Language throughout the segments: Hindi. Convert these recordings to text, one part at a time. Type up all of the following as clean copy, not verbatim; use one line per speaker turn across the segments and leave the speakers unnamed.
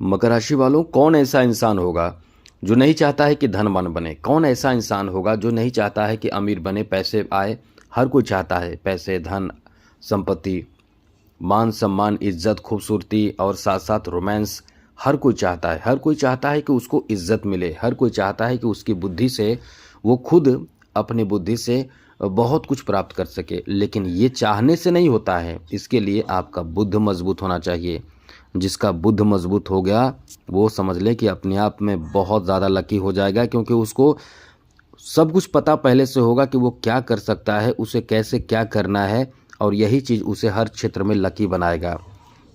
मकर राशि वालों, कौन ऐसा इंसान होगा जो नहीं चाहता है कि धनवान बने? कौन ऐसा इंसान होगा जो नहीं चाहता है कि अमीर बने, पैसे आए? हर कोई चाहता है पैसे, धन, संपत्ति, मान सम्मान, इज्जत, खूबसूरती और साथ साथ रोमांस। हर कोई चाहता है, हर कोई चाहता है कि उसको इज्जत मिले, हर कोई चाहता है कि उसकी बुद्धि से वो खुद अपनी बुद्धि से बहुत कुछ प्राप्त कर सके। लेकिन ये चाहने से नहीं होता है, इसके लिए आपका बुद्ध मजबूत होना चाहिए। जिसका बुद्ध मजबूत हो गया वो समझ ले कि अपने आप में बहुत ज़्यादा लकी हो जाएगा, क्योंकि उसको सब कुछ पता पहले से होगा कि वो क्या कर सकता है, उसे कैसे क्या करना है, और यही चीज़ उसे हर क्षेत्र में लकी बनाएगा।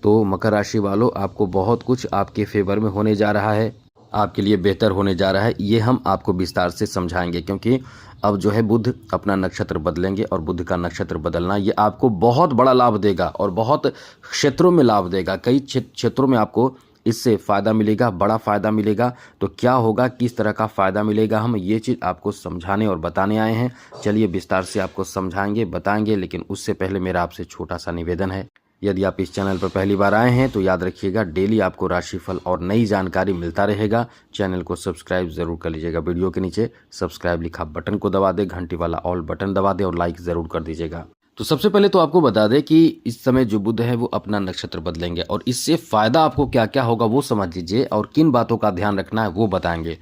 तो मकर राशि वालों, आपको बहुत कुछ आपके फेवर में होने जा रहा है, आपके लिए बेहतर होने जा रहा है। ये हम आपको विस्तार से समझाएंगे, क्योंकि अब जो है बुध अपना नक्षत्र बदलेंगे और बुध का नक्षत्र बदलना ये आपको बहुत बड़ा लाभ देगा और बहुत क्षेत्रों में लाभ देगा। कई क्षेत्रों में आपको इससे फ़ायदा मिलेगा, बड़ा फ़ायदा मिलेगा। तो क्या होगा, किस तरह का फ़ायदा मिलेगा, हम ये चीज़ आपको समझाने और बताने आए हैं। चलिए विस्तार से आपको समझाएंगे, बताएंगे, लेकिन उससे पहले मेरा आपसे छोटा सा निवेदन है। यदि आप इस चैनल पर पहली बार आए हैं तो याद रखिएगा, डेली आपको राशिफल और नई जानकारी मिलता रहेगा। चैनल को सब्सक्राइब ज़रूर कर लीजिएगा। वीडियो के नीचे सब्सक्राइब लिखा बटन को दबा दें, घंटी वाला ऑल बटन दबा दें और लाइक ज़रूर कर दीजिएगा। तो सबसे पहले तो आपको बता दें कि इस समय जो बुध है वो अपना नक्षत्र बदलेंगे और इससे फ़ायदा आपको क्या क्या होगा वो समझ लीजिए, और किन बातों का ध्यान रखना है वो बताएंगे।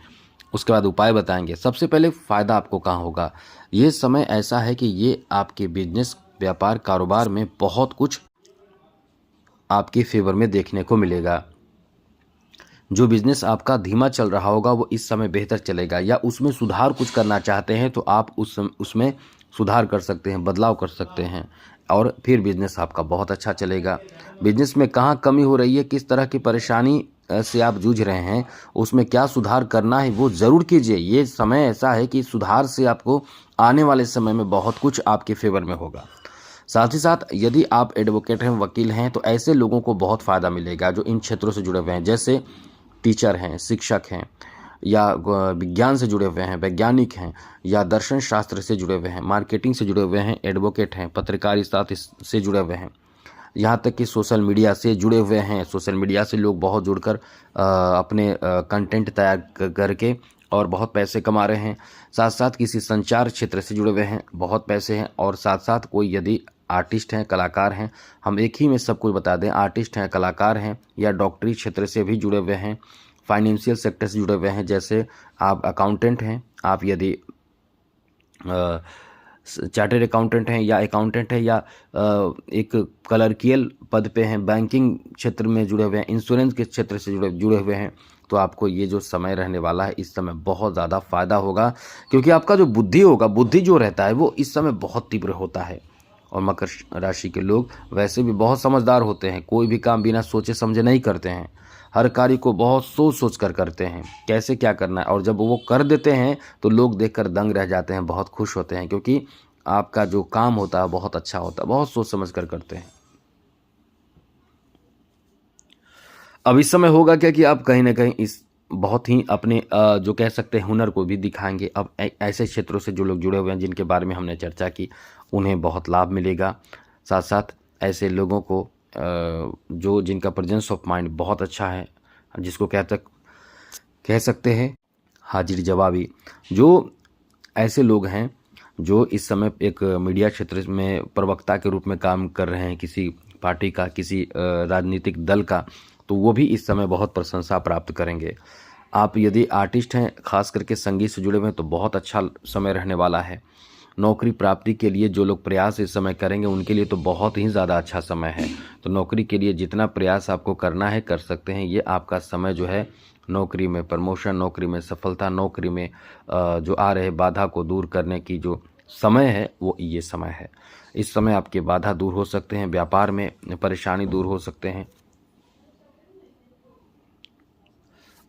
उसके बाद उपाय बताएंगे। सबसे पहले फ़ायदा आपको कहाँ होगा। ये समय ऐसा है कि ये आपके बिजनेस, व्यापार, कारोबार में बहुत कुछ आपके फेवर में देखने को मिलेगा। जो बिजनेस आपका धीमा चल रहा होगा वो इस समय बेहतर चलेगा, या उसमें सुधार कुछ करना चाहते हैं तो आप उसमें सुधार कर सकते हैं, बदलाव कर सकते हैं, और फिर बिजनेस आपका बहुत अच्छा चलेगा। बिजनेस में कहाँ कमी हो रही है, किस तरह की परेशानी से आप जूझ रहे हैं, उसमें क्या सुधार करना है वो ज़रूर कीजिए। ये समय ऐसा है कि सुधार से आपको आने वाले समय में बहुत कुछ आपके फेवर में होगा। साथ ही साथ यदि आप एडवोकेट हैं, वकील हैं, तो ऐसे लोगों को बहुत फ़ायदा मिलेगा जो इन क्षेत्रों से जुड़े हुए हैं, जैसे टीचर हैं, शिक्षक हैं, या विज्ञान से जुड़े हुए हैं, वैज्ञानिक हैं, या दर्शन शास्त्र से जुड़े हुए हैं, मार्केटिंग से जुड़े हुए हैं, एडवोकेट हैं, पत्रकारिता से जुड़े हुए हैं, यहाँ तक कि सोशल मीडिया से जुड़े हुए हैं। सोशल मीडिया से लोग बहुत जुड़कर अपने कंटेंट तैयार करके और बहुत पैसे कमा रहे हैं। साथ साथ किसी संचार क्षेत्र से जुड़े हुए हैं, बहुत पैसे हैं। और साथ साथ कोई यदि आर्टिस्ट हैं, कलाकार हैं, हम एक ही में सब कुछ बता दें, आर्टिस्ट हैं, कलाकार हैं, या डॉक्टरी क्षेत्र से भी जुड़े हुए हैं, फाइनेंशियल सेक्टर से जुड़े हुए हैं, जैसे आप अकाउंटेंट हैं, आप यदि चार्टर्ड अकाउंटेंट हैं, या अकाउंटेंट है, या एक क्लर्कियल पद पे हैं, बैंकिंग क्षेत्र में जुड़े हुए हैं, इंश्योरेंस के क्षेत्र से जुड़े हुए हैं, तो आपको ये जो समय रहने वाला है इस समय बहुत ज़्यादा फायदा होगा। क्योंकि आपका जो बुद्धि होगा, बुद्धि जो रहता है वो इस समय बहुत तीव्र होता है। और मकर राशि के लोग वैसे भी बहुत समझदार होते हैं, कोई भी काम बिना सोचे समझे नहीं करते हैं, हर कार्य को बहुत सोच सोच कर करते हैं, कैसे क्या करना है। और जब वो कर देते हैं तो लोग देखकर दंग रह जाते हैं, बहुत खुश होते हैं, क्योंकि आपका जो काम होता है बहुत अच्छा होता है, बहुत सोच समझ कर करते हैं। अब इस समय होगा क्या कि आप कहीं ना कहीं इस बहुत ही अपने जो कह सकते हैं हुनर को भी दिखाएंगे। अब ऐसे क्षेत्रों से जो लोग जुड़े हुए हैं जिनके बारे में हमने चर्चा की, उन्हें बहुत लाभ मिलेगा। साथ साथ ऐसे लोगों को जो जिनका प्रेजेंस ऑफ माइंड बहुत अच्छा है, जिसको कह सकते हैं हाजिर जवाबी, जो ऐसे लोग हैं जो इस समय एक मीडिया क्षेत्र में प्रवक्ता के रूप में काम कर रहे हैं, किसी पार्टी का, किसी राजनीतिक दल का, तो वो भी इस समय बहुत प्रशंसा प्राप्त करेंगे। आप यदि आर्टिस्ट हैं, खास करके संगीत से जुड़े हुए हैं, तो बहुत अच्छा समय रहने वाला है। नौकरी प्राप्ति के लिए जो लोग प्रयास इस समय करेंगे उनके लिए तो बहुत ही ज़्यादा अच्छा समय है। तो नौकरी के लिए जितना प्रयास आपको करना है कर सकते हैं। ये आपका समय जो है नौकरी में प्रमोशन, नौकरी में सफलता, नौकरी में जो आ रहे बाधा को दूर करने की जो समय है वो ये समय है। इस समय आपके बाधा दूर हो सकते हैं, व्यापार में परेशानी दूर हो सकते हैं,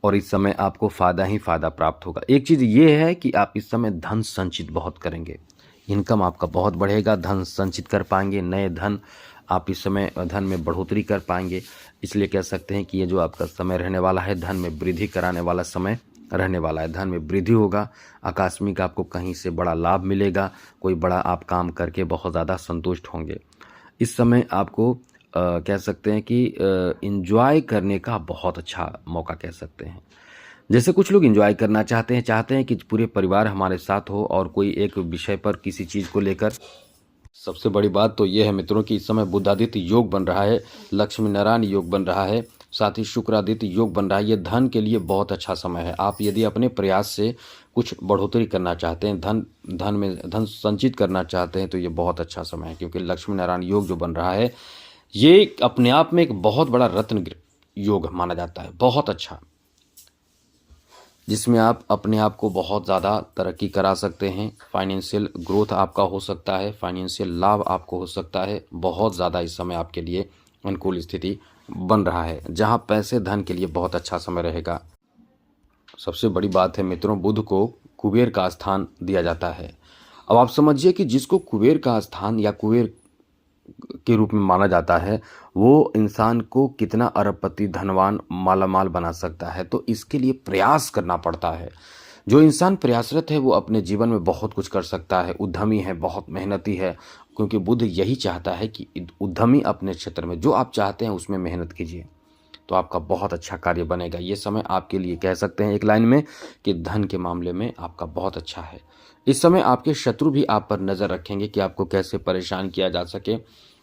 और इस समय आपको फ़ायदा ही फ़ायदा प्राप्त होगा। एक चीज़ ये है कि आप इस समय धन संचित बहुत करेंगे, इनकम आपका बहुत बढ़ेगा, धन संचित कर पाएंगे, नए धन आप इस समय धन में बढ़ोतरी कर पाएंगे। इसलिए कह सकते हैं कि ये जो आपका समय रहने वाला है धन में वृद्धि कराने वाला समय रहने वाला है। धन में वृद्धि होगा, आकस्मिक आपको कहीं से बड़ा लाभ मिलेगा, कोई बड़ा आप काम करके बहुत ज़्यादा संतुष्ट होंगे। इस समय आपको कह सकते हैं कि एंजॉय करने का बहुत अच्छा मौका कह सकते हैं। जैसे कुछ लोग एंजॉय करना चाहते हैं कि पूरे परिवार हमारे साथ हो और कोई एक विषय पर किसी चीज़ को लेकर। सबसे बड़ी बात तो ये है मित्रों कि इस समय बुधादित्य योग बन रहा है, लक्ष्मी नारायण योग बन रहा है, साथ ही शुक्रादित्य योग बन रहा है। ये धन के लिए बहुत अच्छा समय है। आप यदि अपने प्रयास से कुछ बढ़ोतरी करना चाहते हैं, धन संचित करना चाहते हैं, तो ये बहुत अच्छा समय है, क्योंकि लक्ष्मी नारायण योग जो बन रहा है ये अपने आप में एक बहुत बड़ा रत्न योग माना जाता है, बहुत अच्छा, जिसमें आप अपने आप को बहुत ज़्यादा तरक्की करा सकते हैं। फाइनेंशियल ग्रोथ आपका हो सकता है, फाइनेंशियल लाभ आपको हो सकता है। बहुत ज़्यादा इस समय आपके लिए अनुकूल स्थिति बन रहा है, जहां पैसे धन के लिए बहुत अच्छा समय रहेगा। सबसे बड़ी बात है मित्रों, बुध को कुबेर का स्थान दिया जाता है। अब आप समझिए कि जिसको कुबेर का स्थान या कुबेर के रूप में माना जाता है, वो इंसान को कितना अरबपति, धनवान, मालामाल बना सकता है। तो इसके लिए प्रयास करना पड़ता है। जो इंसान प्रयासरत है वो अपने जीवन में बहुत कुछ कर सकता है, उद्यमी है, बहुत मेहनती है, क्योंकि बुध यही चाहता है कि उद्यमी अपने क्षेत्र में जो आप चाहते हैं उसमें मेहनत कीजिए, तो आपका बहुत अच्छा कार्य बनेगा। ये समय आपके लिए कह सकते हैं एक लाइन में कि धन के मामले में आपका बहुत अच्छा है। इस समय आपके शत्रु भी आप पर नज़र रखेंगे कि आपको कैसे परेशान किया जा सके,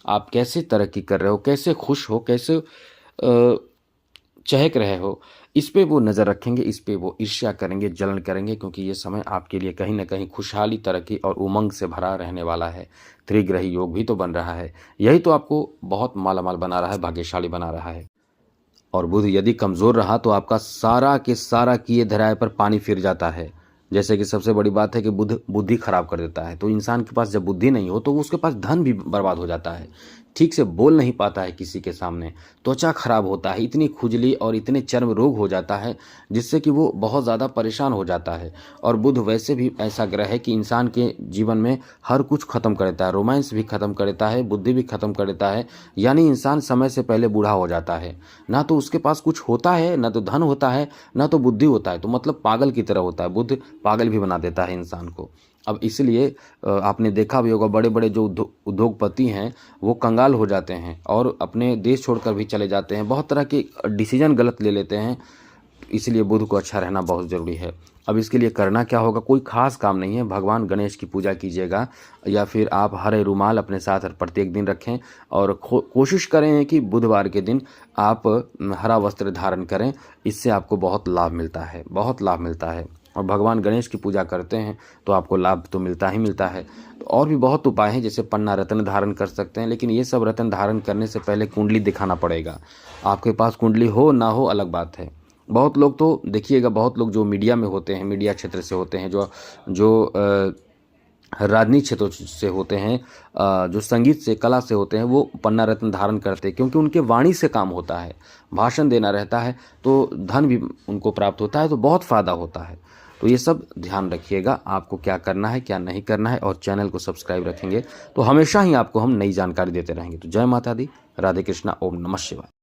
आप कैसे तरक्की कर रहे हो, कैसे खुश हो, कैसे चहक रहे हो, इस पे वो नज़र रखेंगे, इस पे वो ईर्ष्या करेंगे, जलन करेंगे, क्योंकि ये समय आपके लिए कहीं ना कहीं खुशहाली, तरक्की और उमंग से भरा रहने वाला है। त्रिग्रही योग भी तो बन रहा है, यही तो आपको बहुत मालामाल बना रहा है, भाग्यशाली बना रहा है। और बुध यदि कमज़ोर रहा तो आपका सारा के सारा किए धराए पर पानी फिर जाता है। जैसे कि सबसे बड़ी बात है कि बुध बुद्धि खराब कर देता है, तो इंसान के पास जब बुद्धि नहीं हो तो उसके पास धन भी बर्बाद हो जाता है, ठीक से बोल नहीं पाता है किसी के सामने, त्वचा खराब होता है, इतनी खुजली और इतने चर्म रोग हो जाता है जिससे कि वो बहुत ज़्यादा परेशान हो जाता है। और बुध वैसे भी ऐसा ग्रह है कि इंसान के जीवन में हर कुछ खत्म कर देता है, रोमांस भी खत्म कर देता है, बुद्धि भी खत्म कर देता है, यानी इंसान समय से पहले बूढ़ा हो जाता है। ना तो उसके पास कुछ होता है, ना तो धन होता है, ना तो बुद्धि होता है, तो मतलब पागल की तरह होता है। बुध पागल भी बना देता है इंसान को। अब इसलिए आपने देखा भी होगा, बड़े बड़े जो उद्योगपति हैं वो कंगाल हो जाते हैं और अपने देश छोड़कर भी चले जाते हैं, बहुत तरह के डिसीजन गलत ले लेते हैं। इसलिए बुध को अच्छा रहना बहुत ज़रूरी है। अब इसके लिए करना क्या होगा, कोई खास काम नहीं है। भगवान गणेश की पूजा कीजिएगा, या फिर आप हरे रुमाल अपने साथ प्रत्येक दिन रखें और कोशिश करें कि बुधवार के दिन आप हरा वस्त्र धारण करें। इससे आपको बहुत लाभ मिलता है, बहुत लाभ मिलता है। और भगवान गणेश की पूजा करते हैं तो आपको लाभ तो मिलता ही मिलता है। तो और भी बहुत उपाय हैं, जैसे पन्ना रत्न धारण कर सकते हैं, लेकिन ये सब रत्न धारण करने से पहले कुंडली दिखाना पड़ेगा। आपके पास कुंडली हो ना हो अलग बात है। बहुत लोग तो देखिएगा, बहुत लोग जो मीडिया में होते हैं, मीडिया क्षेत्र से होते हैं, जो राजनीति क्षेत्रों से होते हैं, जो संगीत से, कला से होते हैं, वो पन्ना रत्न धारण करते हैं, क्योंकि उनके वाणी से काम होता है, भाषण देना रहता है, तो धन भी उनको प्राप्त होता है, तो बहुत फ़ायदा होता है। तो ये सब ध्यान रखिएगा, आपको क्या करना है क्या नहीं करना है, और चैनल को सब्सक्राइब रखेंगे तो हमेशा ही आपको हम नई जानकारी देते रहेंगे। तो जय माता दी, राधे कृष्णा, ओम नमः शिवाय।